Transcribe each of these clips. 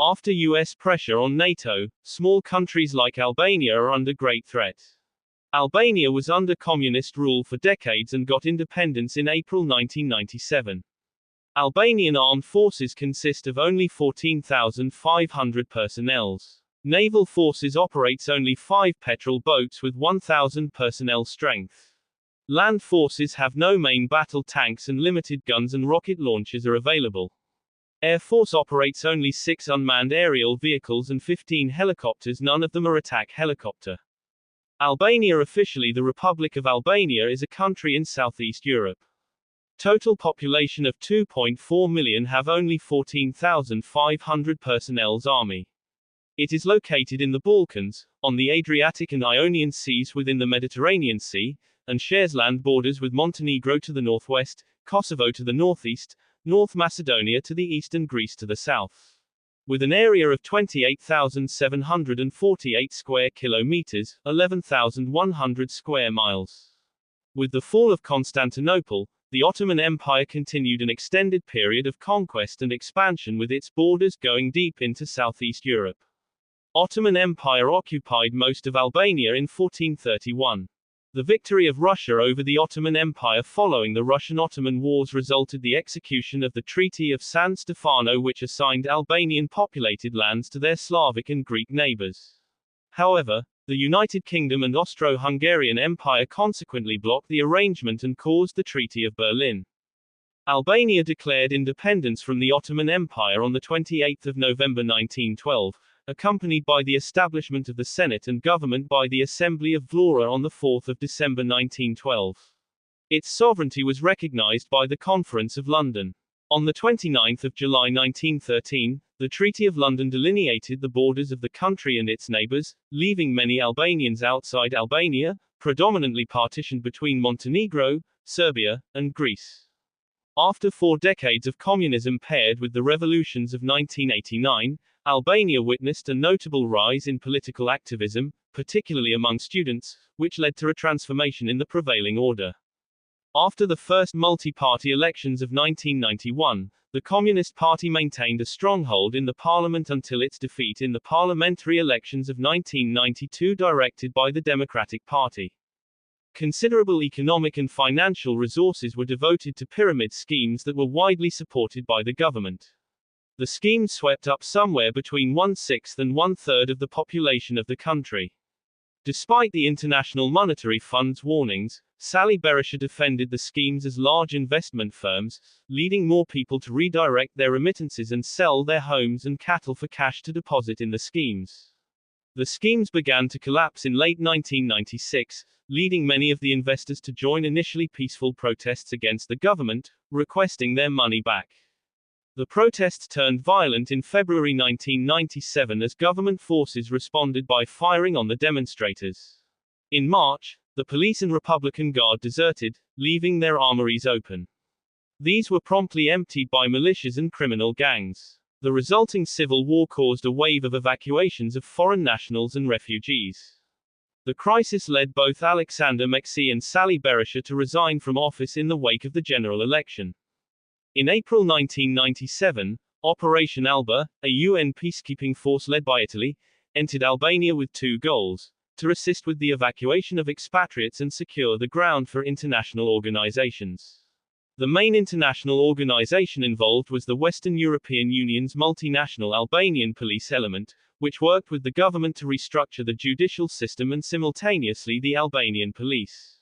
After US pressure on NATO, small countries like Albania are under great threat. Albania was under communist rule for decades and got independence in April 1997. Albanian armed forces consist of only 14,500 personnel. Naval forces operates only 5 petrol boats with 1,000 personnel strength. Land forces have no main battle tanks and limited guns and rocket launchers are available. Air Force operates only 6 unmanned aerial vehicles and 15 helicopters, none of them are attack helicopter. Albania, officially the Republic of Albania, is a country in Southeast Europe. Total population of 2.4 million, have only 14,500 personnel's army. It is located in the Balkans, on the Adriatic and Ionian Seas within the Mediterranean Sea, and shares land borders with Montenegro to the northwest, Kosovo to the northeast, North Macedonia to the east and Greece to the south. With an area of 28,748 square kilometers, 11,100 square miles. With the fall of Constantinople, the Ottoman Empire continued an extended period of conquest and expansion, with its borders going deep into Southeast Europe. Ottoman Empire occupied most of Albania in 1431. The victory of Russia over the Ottoman Empire following the Russian-Ottoman Wars resulted the execution of the Treaty of San Stefano, which assigned Albanian populated lands to their Slavic and Greek neighbors. However, the United Kingdom and Austro-Hungarian Empire consequently blocked the arrangement and caused the Treaty of Berlin. Albania declared independence from the Ottoman Empire on 28 November 1912, accompanied by the establishment of the Senate and government by the Assembly of Vlora on 4 December 1912. Its sovereignty was recognized by the Conference of London. On 29 July 1913, the Treaty of London delineated the borders of the country and its neighbors, leaving many Albanians outside Albania, predominantly partitioned between Montenegro, Serbia, and Greece. After 4 decades of communism paired with the revolutions of 1989, Albania witnessed a notable rise in political activism, particularly among students, which led to a transformation in the prevailing order. After the first multi-party elections of 1991, the Communist Party maintained a stronghold in the parliament until its defeat in the parliamentary elections of 1992, directed by the Democratic Party. Considerable economic and financial resources were devoted to pyramid schemes that were widely supported by the government. The schemes swept up somewhere between 1/6 and 1/3 of the population of the country. Despite the International Monetary Fund's warnings, Sali Berisha defended the schemes as large investment firms, leading more people to redirect their remittances and sell their homes and cattle for cash to deposit in the schemes. The schemes began to collapse in late 1996, leading many of the investors to join initially peaceful protests against the government, requesting their money back. The protests turned violent in February 1997 as government forces responded by firing on the demonstrators. In March, the police and Republican Guard deserted, leaving their armories open. These were promptly emptied by militias and criminal gangs. The resulting civil war caused a wave of evacuations of foreign nationals and refugees. The crisis led both Alexander Meksi and Sali Berisha to resign from office in the wake of the general election. In April 1997, Operation Alba, a UN peacekeeping force led by Italy, entered Albania with 2 goals: to assist with the evacuation of expatriates and secure the ground for international organizations. The main international organization involved was the Western European Union's multinational Albanian police element, which worked with the government to restructure the judicial system and simultaneously the Albanian police.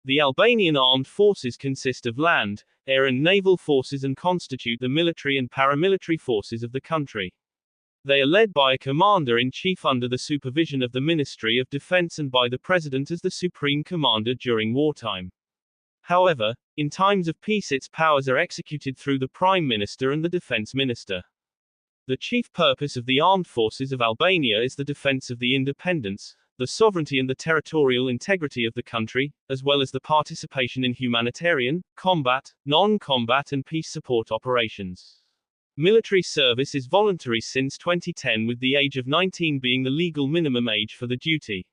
The Albanian armed forces consist of land, air and naval forces and constitute the military and paramilitary forces of the country. They are led by a commander-in-chief under the supervision of the Ministry of Defense and by the President as the supreme commander during wartime. However, in times of peace its powers are executed through the Prime Minister and the Defense Minister. The chief purpose of the armed forces of Albania is the defense of the independence, the sovereignty and the territorial integrity of the country, as well as the participation in humanitarian, combat, non-combat and peace support operations. Military service is voluntary since 2010, with the age of 19 being the legal minimum age for the duty.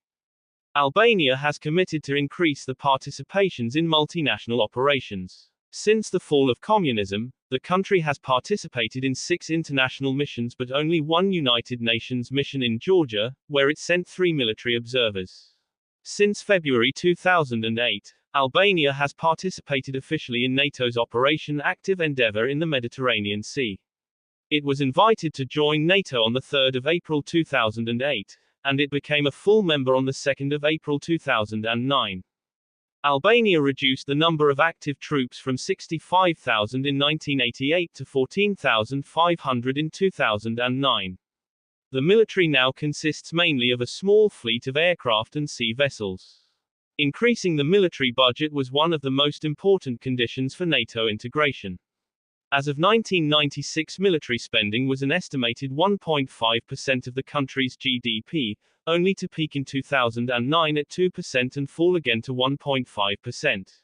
Albania has committed to increase the participations in multinational operations. Since the fall of communism, The country has participated in 6 international missions but only one United Nations mission in Georgia, where it sent 3 military observers. Since February 2008, Albania has participated officially in NATO's Operation Active Endeavour in the Mediterranean Sea. It was invited to join NATO on 3 April 2008, and it became a full member on 2 April 2009. Albania reduced the number of active troops from 65,000 in 1988 to 14,500 in 2009. The military now consists mainly of a small fleet of aircraft and sea vessels. Increasing the military budget was one of the most important conditions for NATO integration. As of 1996, military spending was an estimated 1.5% of the country's GDP, only to peak in 2009 at 2% and fall again to 1.5%.